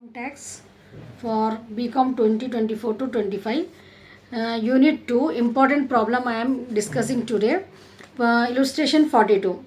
Tax for BCom 2024 to 25. Unit 2, important problem I am discussing today. Illustration 42.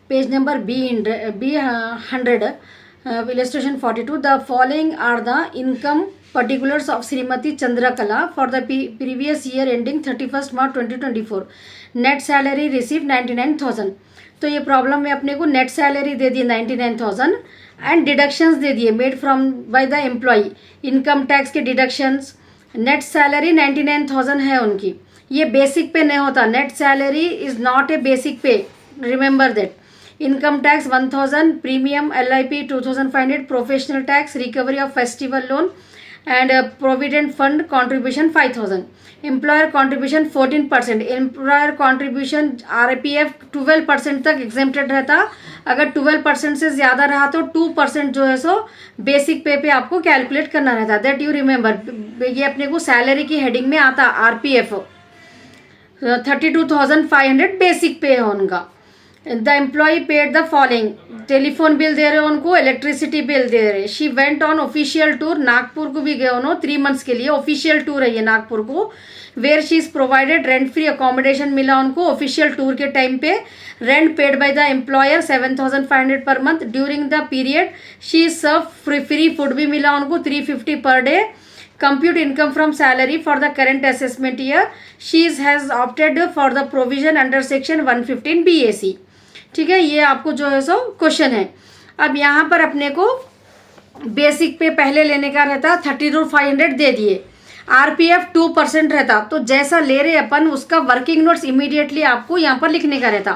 Page number B100. Illustration 42. The following are the income particulars of Srimati Chandrakala for the previous year ending 31st March 2024. Net salary received 99,000. तो ये problem में अपने को net salary दे दी 99,000 and deductions दे दिए made from by the employ. Income tax के डिडक्शंस. नेट सैलरी 99,000 है उनकी. ये बेसिक पे नहीं होता. Net salary is not a basic pay, remember that. Income tax 1,000, premium LIP 2,500, professional tax, recovery of festival loan and provident fund contribution 5,000. Employer contribution 14%. Employer contribution RPF 12% तक exempted रहता. अगर 12% से ज़्यादा रहा तो 2% जो है सो बेसिक पे आपको कैलकुलेट करना रहता. That you remember. ये अपने को सैलरी की हेडिंग में आता. RPF 32,500 बेसिक पे है उनका. The employ paid the following. Telephone bill दे रहे हो उनको, इलेक्ट्रिसिटी बिल दे रहे. She went on official tour. Nagpur को भी गए उन्होंने 3 मंथ्स के लिए. ऑफिशियल टूर है ये नागपुर को. Where she is provided rent free accommodation मिला उनको ऑफिशियल टूर के टाइम पे. Rent paid by the employer 7,500 per month. During the period she is serve free food भी मिला उनको 350 per day. compute income from salary for the current assessment year. She has opted for the provision under section 115 BAC. ठीक है, ये आपको जो है so question है. अब यहाँ पर अपने को बेसिक पे पहले लेने का रहता. 32,500 दे दिए. RPF 2% रहता. तो जैसा ले रहे अपन उसका वर्किंग नोट्स इमीडिएटली आपको यहाँ पर लिखने का रहता.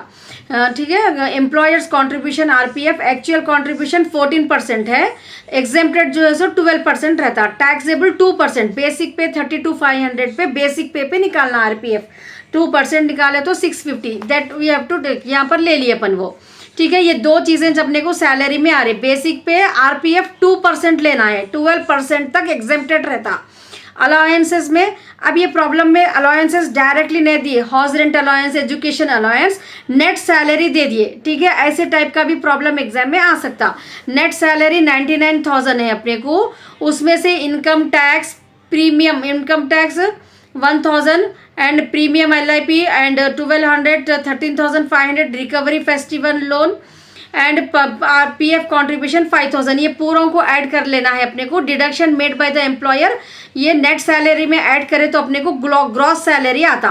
ठीक है. Employers contribution RPF actual contribution 14% है. एग्जेम्प्टेड जो है सो 12% रहता. टैक्सेबल 2%. बेसिक पे 32,500 पे बेसिक पे निकालना. RPF 2% निकाले तो 650. That we have to take. यहाँ पर ले लिए अपन वो. ठीक है. ये दो चीज़ें जब अपने को सैलरी में आ रही. बेसिक पे RPF 2% लेना है. 12% तक एग्जेम्प्टेड रहता. अलाउंसेस में अब ये प्रॉब्लम में अलाउंसेस डायरेक्टली नहीं दिए. House rent allowance, education allowance, net salary दे दिए. ठीक है. ऐसे टाइप का भी प्रॉब्लम एग्जाम में आ सकता. नेट सैलरी 99,000 है अपने को. उसमें से income tax, premium income tax 1,000 and premium LIP and 1,200, 13,500 recovery festival loan and RPF contribution 5,000. ये पूरों को ऐड कर लेना है अपने को. Deduction made by the employer ये नेट सैलरी में ऐड करे तो अपने को ग्रॉस सैलरी आता.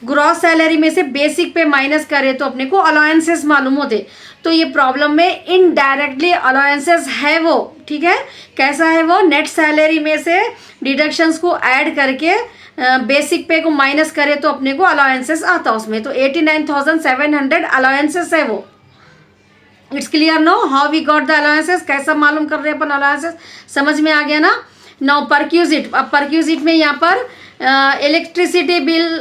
ग्रॉस सैलरी में से बेसिक पे माइनस करे तो अपने को अलाउंसेस मालूम होते. तो ये प्रॉब्लम में इनडायरेक्टली अलाउंसेस है वो. ठीक है. कैसा है वो? नेट सैलरी में से डिडक्शंस को ऐड करके बेसिक पे को माइनस करे तो अपने को अलाउंसेस आता उसमें. तो 89,700 अलाउंसेस है वो. It's clear no how we got the allowances. कैसा मालूम कर रहे हैं अपन अलाउंसेस? समझ में आ गया ना. Now perquisite. अब परक्यूजिट में यहाँ पर इलेक्ट्रिसिटी बिल,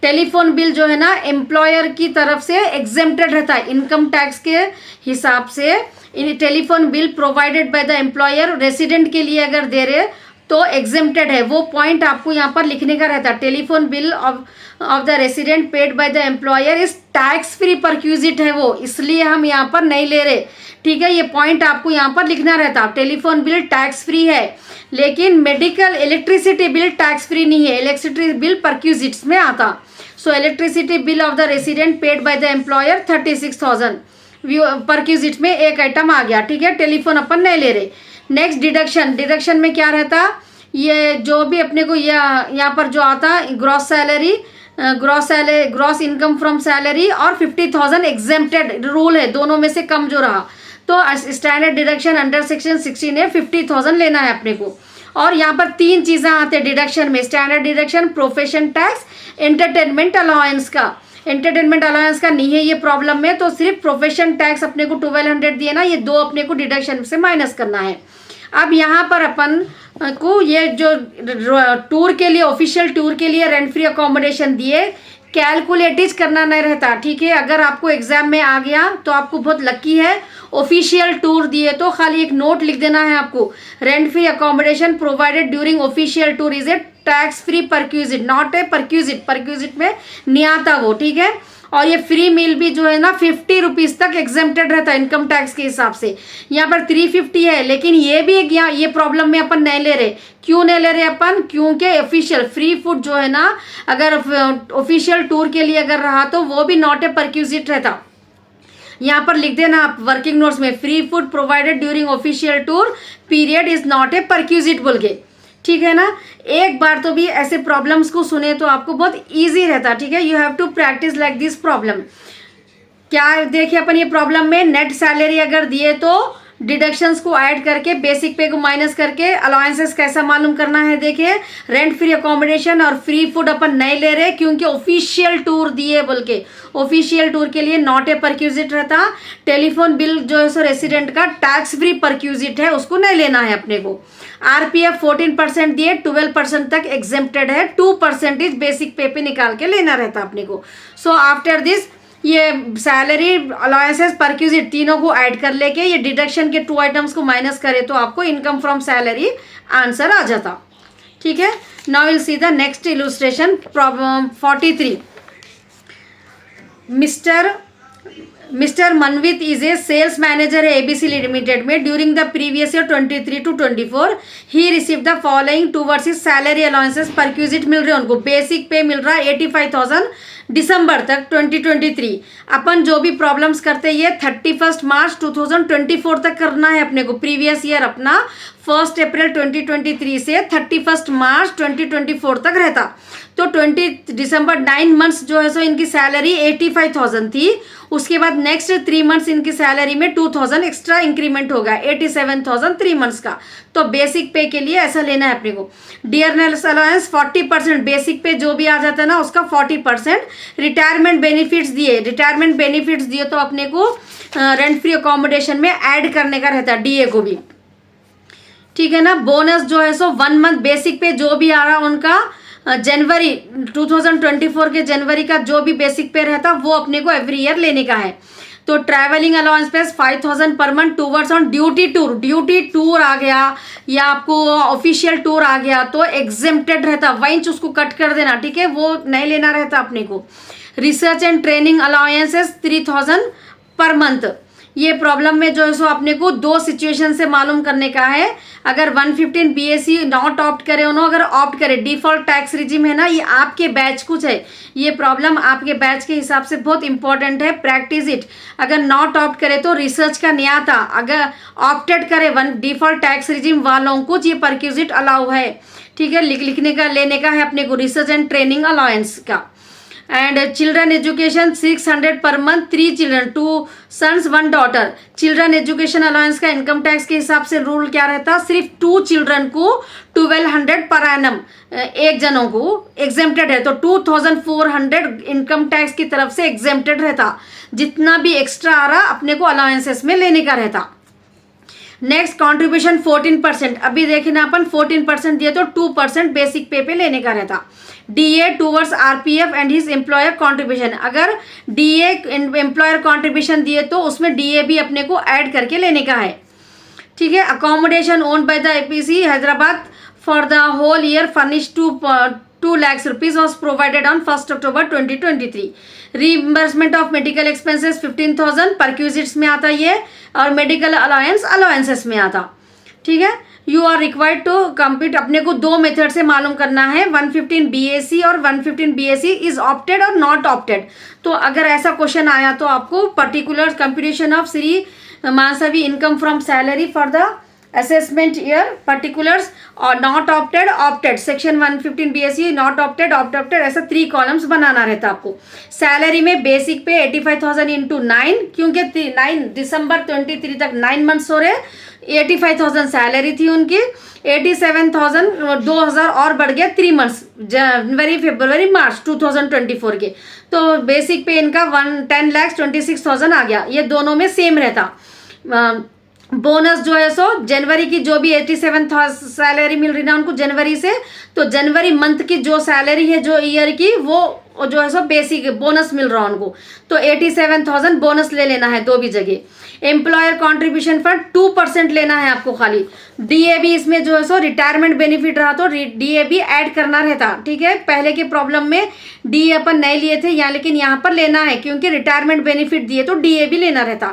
टेलीफोन बिल जो है ना एम्प्लॉयर की तरफ से एग्जेम्प्टेड रहता है इनकम टैक्स के हिसाब से. इन telephone bill provided by the employer resident के लिए अगर दे रहे तो एग्जेम्प्टेड है. वो पॉइंट आपको यहाँ पर लिखने का रहता है. Telephone bill of the resident paid by the employer is tax free perquisite है वो, इसलिए हम यहाँ पर नहीं ले रहे. ठीक है. ये पॉइंट आपको यहाँ पर लिखना रहता. टेलीफोन बिल टैक्स फ्री है लेकिन medical electricity bill tax free नहीं है. इलेक्ट्रिसिटी बिल परक्यूजिट्स में आता. So electricity bill of the resident paid by the employer 36,000 perquisite में एक आइटम आ गया. ठीक है. टेलीफोन अपन नहीं ले रहे. Next deduction. डिडक्शन में क्या रहता? ये जो भी अपने को यहाँ पर जो आता gross salary, gross income from salary और 50,000 एग्जेम्प्टेड रूल है. दोनों में से कम जो रहा तो स्टैंडर्ड डिडक्शन अंडर सेक्शन 16 है. 50,000 लेना है अपने को. और यहाँ पर 3 चीज़ें आते हैं डिडक्शन में. Standard deduction, profession tax, entertainment allowance का. एंटरटेनमेंट अलाउंस का नहीं है ये प्रॉब्लम में. तो सिर्फ प्रोफेशन टैक्स अपने को 1,200 दिए ना. ये 2 अपने को डिडक्शन से माइनस करना है. अब यहाँ पर अपन को ये जो टूर के लिए, ऑफिशियल टूर के लिए रेंट फ्री अकोमोडेशन दिए, कैलकुलेटिज करना नहीं रहता. ठीक है. अगर आपको एग्जाम में आ गया तो आपको बहुत लकी है. ऑफिशियल टूर दिए तो खाली एक नोट लिख देना है आपको. Rent free accommodation provided during official tour is a tax free perquisite, not a perquisite. Perquisite में नहीं आता वो. ठीक है. और ये फ्री मील भी जो है ना 50 रुपीज़ तक एग्जेम्प्टेड रहता है इनकम टैक्स के हिसाब से। यहाँ पर 350 है, लेकिन ये भी एक यहाँ ये प्रॉब्लम में अपन नहीं ले रहे। क्यों नहीं ले रहे अपन? क्योंकि ऑफिशियल फ्री फूड जो है ना, अगर ऑफिशियल टूर के लिए अगर रहा तो वो भी नॉट ए परक्यूजिट रहता। यहाँ पर लिख देना आप वर्किंग नोट्स में, free food provided during official tour period is not A perquisite बोल के, ठीक है ना। एक बार तो भी ऐसे प्रॉब्लम्स को सुने तो आपको बहुत इजी रहता, ठीक है। You have to practise like this problem. क्या देखिए अपन ये प्रॉब्लम में नेट सैलरी अगर दिए तो डिडक्शंस को ऐड करके बेसिक पे को माइनस करके अलाउंसेस कैसा मालूम करना है। देखिए रेंट फ्री अकोमोडेशन और फ्री फूड अपन नहीं ले रहे क्योंकि ऑफिशियल टूर दिए बोल के, ऑफिशियल टूर के लिए नॉट ए परक्यूजिट रहता। टेलीफोन बिल जो है सो रेसिडेंट का टैक्स फ्री परक्यूजिट है, उसको नहीं लेना है अपने को। आरपीएफ 14% दिए, 12% तक एग्जेम्प्टेड है, 2% बेसिक पे पे निकाल के लेना रहता अपने को। सो आफ्टर दिस ये सैलरी अलाउंसेस परक्यूजिट तीनों को ऐड कर लेके ये डिडक्शन के 2 आइटम्स को माइनस करे तो आपको इनकम फ्रॉम सैलरी आंसर आ जाता, ठीक है। Now will see the next illustration, problem 43। Mister Manvit is a sales manager है एबीसी लिमिटेड में। During the previous year 23 to 24 he receive the following towards his salary allowances perquisite मिल रहे हैं उनको। बेसिक पे मिल रहा है 85,000 दिसंबर तक 2023। अपन जो भी प्रॉब्लम्स करते हैं ये 31 मार्च 2024 तक करना है अपने को। प्रीवियस ईयर अपना 1 अप्रैल 2023 से 31 मार्च 2024 तक रहता। तो 20 दिसंबर 9 मंथ्स जो है सो इनकी सैलरी 85,000 थी। उसके बाद नेक्स्ट 3 मंथ्स इनकी सैलरी में 2,000 एक्स्ट्रा इंक्रीमेंट होगा, 87,000 3 मंथ्स का। तो बेसिक पे के लिए ऐसा लेना है अपने को। डियरनेस अलाउंस 40%, बेसिक पे जो भी आ जाता है ना उसका 40%। रिटायरमेंट बेनिफिट्स दिए, रिटायरमेंट बेनिफिट्स दिए तो अपने को रेंट फ्री अकोमोडेशन में ऐड करने का रहता है डीए को भी, ठीक है ना। बोनस जो है सो 1 मंथ बेसिक पे जो भी आ रहा उनका जनवरी 2024 के जनवरी का जो भी बेसिक पे रहता वो अपने को एवरी ईयर लेने का है। तो ट्रैवलिंग अलाउंस पे 5,000 per month towards on duty tour. Duty tour आ गया या आपको ऑफिशियल टूर आ गया तो एग्जेम्प्टेड रहता, वहीं उसको कट कर देना, ठीक है, वो नहीं लेना रहता अपने को। Research and training allowances 3,000 per month. ये प्रॉब्लम में जो है सो अपने को 2 सिचुएशन से मालूम करने का है। अगर 115 बीएससी नॉट ऑप्ट करे उन्होंने, अगर ऑप्ट करे डिफॉल्ट टैक्स रिजिम है ना, ये आपके बैच कुछ है, ये प्रॉब्लम आपके बैच के हिसाब से बहुत इंपॉर्टेंट है, प्रैक्टिस इट। अगर नॉट ऑप्ट करे तो रिसर्च का नहीं आता, अगर ऑप्टेड करे डिफॉल्ट टैक्स रिजिम वालों को ये परक्यूजिट अलाउ है, ठीक है। लिखने का लेने का है अपने को रिसर्च एंड ट्रेनिंग अलाउंस का। And children education 600 per month, 3 children, 2 sons 1 daughter. Children education allowance का इनकम टैक्स के हिसाब से रूल क्या रहता, सिर्फ 2 चिल्ड्रन को 1200 पर एनम एक जनों को एग्जेम्प्टेड है। तो 2,400 इनकम टैक्स की तरफ से एग्जेम्प्टेड रहता। जितना भी एक्स्ट्रा आ रहा अपने को अलाउंसेस में लेने का रहता। Next contribution 14%। अभी देखे ना अपन 14% दिए तो 2% बेसिक पे पे लेने का रहता। DA towards RPF and his employer contribution. अगर डीए एम्प्लॉयर कॉन्ट्रीब्यूशन दिए तो उसमें डीए भी अपने को ऐड करके लेने का है, ठीक है। Accommodation owned by the APC Hyderabad for the whole year furnish 2 lakhs rupees was provided on 1 October 2023. Reimbursement of medical expenses 15,000 perquisites में आता ये, और मेडिकल अलाउंसेस में आता, ठीक है। You are required to complete, अपने को 2 मेथड से मालूम करना है, 115 बीएससी और 115 BSC is opted or not opted. तो अगर ऐसा क्वेश्चन आया तो आपको particular computation of Shri Manasvi income from salary for the assessment year particulars और not opted opted, section 115 BSC not opted opted, ऐसा 3 कॉलम्स बनाना रहता आपको। सैलरी में बेसिक पे 85,000 इंटू 9, क्योंकि 9 दिसंबर 23 तक 9 मंथ्स हो रहे, 85,000 सैलरी थी उनकी, 87,000 2,000 और बढ़ गया 3 मंथ्स जनवरी फरवरी मार्च 2024 के। तो बेसिक पे इनका 10,26,000 आ गया, ये दोनों में सेम रहता। बोनस जो है सो जनवरी की जो भी 87,000 सैलरी मिल रही ना उनको जनवरी से, तो जनवरी मंथ की जो सैलरी है जो ईयर की वो और जो है सो बेसिक बोनस मिल रहा है उनको, तो 87,000 बोनस ले लेना है दो भी जगह। एम्प्लॉयर कॉन्ट्रीब्यूशन फंड 2% लेना है आपको खाली। डीएबी इसमें जो है सो रिटायरमेंट बेनिफिट रहा तो डीएबी ऐड करना रहता, ठीक है। पहले के प्रॉब्लम में डी अपन नहीं लिए थे यहाँ, लेकिन यहाँ पर लेना है क्योंकि रिटायरमेंट बेनिफिट दिए तो डीए भी लेना रहता।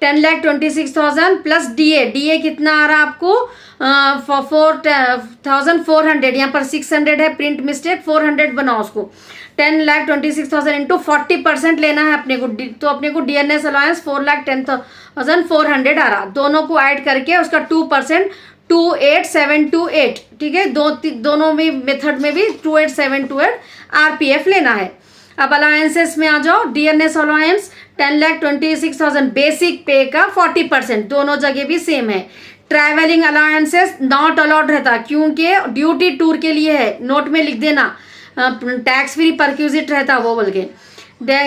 10,26,000 प्लस डीए कितना आ रहा आपको 4,400, यहाँ पर 600 है, प्रिंट मिस्टेक, 400 बनाओ उसको। 10,26,000 इंटू 40% लेना है अपने को, तो अपने को डीएनएस अलाउंस 4,10,400 आ रहा। दोनों को ऐड करके उसका 2% 28,728, ठीक है। दोनों में मेथड में भी 28,728 आरपीएफ लेना है। अब अलाउंसेस में आ जाओ। डीएनएस अलाउंस 10,26,000 बेसिक पे का 40%, दोनों जगह भी सेम है। ट्रैवलिंग अलाउंसेस नॉट अलाउड रहता क्योंकि ड्यूटी टूर के लिए है, नोट में लिख देना, टैक्स फ्री परक्यूजिट रहता वो बोल के।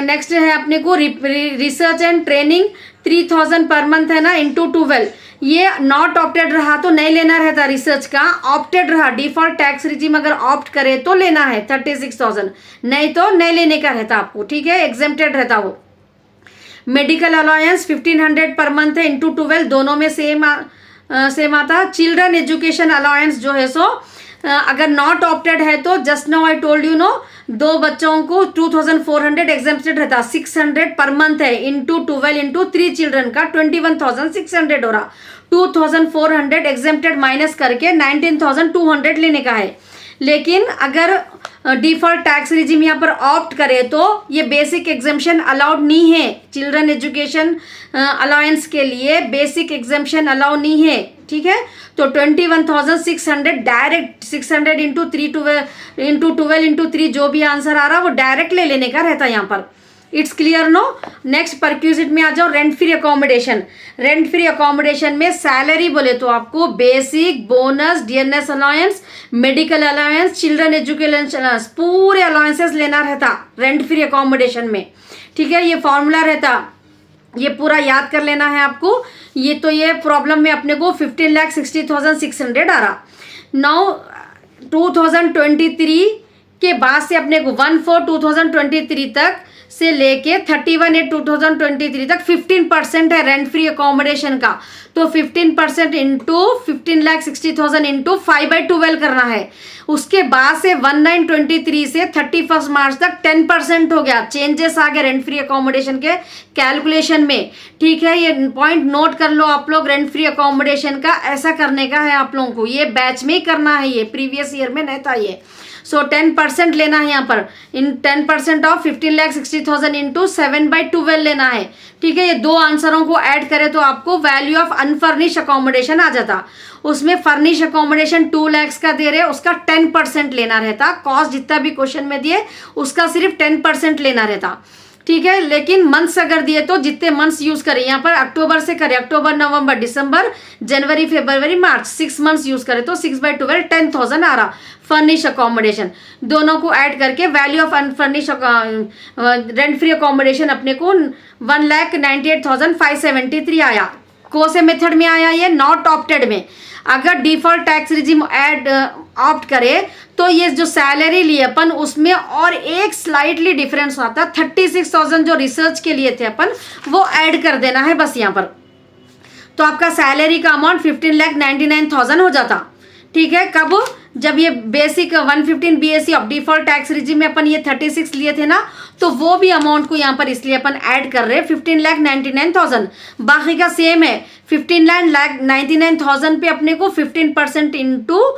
नेक्स्ट है अपने को research and training 3,000 per month है ना, इंटू 12, ये नॉट ऑप्टेड रहा तो नहीं लेना रहता रिसर्च का, ऑप्टेड रहा डिफॉल्ट टैक्स रिजीम अगर ऑप्ट करे तो लेना है 36,000, नहीं तो नहीं लेने का रहता आपको, ठीक है, एग्जेम्प्टेड रहता वो। मेडिकल अलाउंस 1,500 पर मंथ है, इंटू 12, दोनों में सेम आता। चिल्ड्रन एजुकेशन अलाउंस जो है सो अगर नॉट ऑप्टेड है तो just now I told you know, दो बच्चों को 2,400 एग्जेम्प्टेड रहता, 600 पर मंथ है, इंटू 12 इंटू 3 चिल्ड्रन का 21,600 हो रहा। 2,400 एग्जेम्प्टेड माइनस करके 19,200 लेने का है। लेकिन अगर डिफॉल्ट टैक्स रिजीम यहाँ पर ऑप्ट करे तो ये बेसिक एग्जेम्पशन अलाउड नहीं है। चिल्ड्रन एजुकेशन अलाउंस के लिए बेसिक एग्जेम्पशन अलाउ नहीं है, ठीक है। तो 21,600 डायरेक्ट 600 इंटू 12 इंटू 3 जो भी आंसर आ रहा वो डायरेक्ट ले लेने का रहता है यहाँ पर। It's clear no. Next perquisite में आ जाओ। Rent free accommodation. Rent free accommodation में सैलरी बोले तो आपको basic, bonus, DNS allowance, medical allowance, children education allowance, पूरे अलाउंसेस लेना रहता रेंट फ्री अकोमोडेशन में, ठीक है। ये फॉर्मूला रहता, ये पूरा याद कर लेना है आपको। ये तो ये प्रॉब्लम में अपने को 15,60,600 आ रहा। नाउ 2023 के बाद से अपने को 1/4/2023 तक से लेके 31/8/2023 तक 15% है रेंट फ्री अकोमोडेशन का। तो 15% इंटू 15,60,000 इंटू 5/12 करना है। उसके बाद से 1/9/23 से 31 मार्च तक 10% हो गया। चेंजेस आ गए रेंट फ्री अकोमोडेशन के कैलकुलेशन में, ठीक है। ये पॉइंट नोट कर लो आप लोग। रेंट फ्री अकोमोडेशन का ऐसा करने का है आप लोगों को, ये बैच में ही करना है, ये प्रीवियस ईयर में नहीं था ये। सो 10% लेना है यहाँ पर। इन 10% ऑफ 15,60,000 इंटू 7/12 लेना है, ठीक है। ये दो आंसरों को ऐड करें तो आपको वैल्यू ऑफ अनफर्निश अकोमोडेशन आ जाता। उसमें फर्निश अकोमोडेशन 2 लाख का दे रहे, उसका 10% लेना रहता। कॉस्ट जितना भी क्वेश्चन में दिए उसका सिर्फ 10% लेना रहता, ठीक है। लेकिन मंथ्स अगर दिए तो जितने मंथ्स यूज करें, यहाँ पर अक्टूबर से करें, अक्टूबर, नवंबर, दिसंबर, जनवरी, फरवरी, मार्च, 6 मंथ्स यूज करें तो 6/12 10,000 आ रहा फर्निश अकोमोडेशन। दोनों को ऐड करके value of unfurnished rent free accommodation अपने को 1,98,573 आया। कौन से मेथड में आया ये? नॉट ऑप्टेड में। अगर default tax regime add opt करे तो ये जो सैलरी लिए अपन उसमें और एक स्लाइटली डिफरेंस आता, 36,000 जो रिसर्च के लिए थे अपन वो ऐड कर देना है बस यहाँ पर। तो आपका सैलरी का अमाउंट 15,99,000 हो जाता, ठीक है। कब? जब ये basic 115 BAC of default tax regime में अपन ये 36 लिए थे ना, तो वो भी अमाउंट को यहाँ पर इसलिए अपन ऐड कर रहे हैं 15,99,000। बाकी का सेम है, 15,99,000 पे अपने को 15% इंटू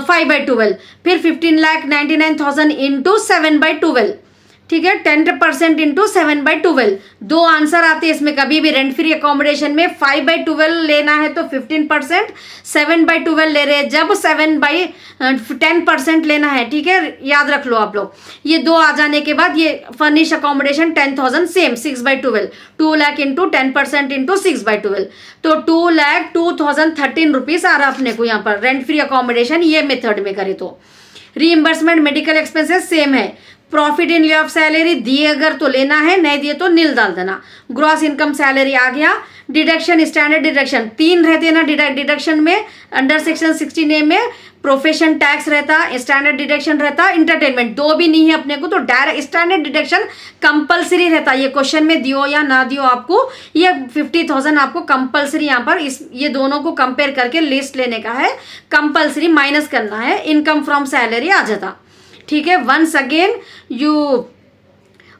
5/12, फिर 15,99,000 इंटू 7/12, ठीक है। 10% इंटू 7/12 दो आंसर आते हैं इसमें। कभी भी रेंट फ्री अकोमोडेशन में 5/12 लेना है तो 15%, 7/12 ले रहे हैं जब 10% लेना है, ठीक है। याद रख लो आप लोग। ये दो आ जाने के बाद ये furnish accommodation 10,000 same 6/12, 2 lakh into 10% into 6/12, तो 2,02,013 रुपीज आ रहा अपने को यहाँ पर रेंट फ्री अकोमोडेशन ये मेथड में करे तो। रीइंबर्समेंट मेडिकल एक्सपेंसेस सेम है, प्रॉफिट इन लिeu ऑफ सैलरी दिए अगर तो लेना है, नहीं दिए तो नील डाल देना। ग्रॉस इनकम सैलरी आ गया। डिडक्शन, स्टैंडर्ड डिडक्शन 3 रहते हैं ना डिडक्शन में, अंडर सेक्शन 16A में प्रोफेशन टैक्स रहता, स्टैंडर्ड डिडक्शन रहता, इंटरटेनमेंट 2 भी नहीं है अपने को तो डायरेक्ट स्टैंडर्ड डिडक्शन कंपलसरी रहता। ये क्वेश्चन में दियो या ना दियो आपको, ये 50,000 आपको कंपलसरी यहाँ पर ये दोनों को कंपेयर करके लिस्ट लेने का है, कंपलसरी माइनस करना है, इनकम फ्रॉम सैलरी आ जाता। ठीक है, once again you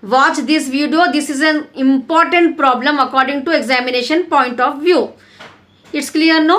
watch this video. This is an important problem according to examination point of view. It's clear, no?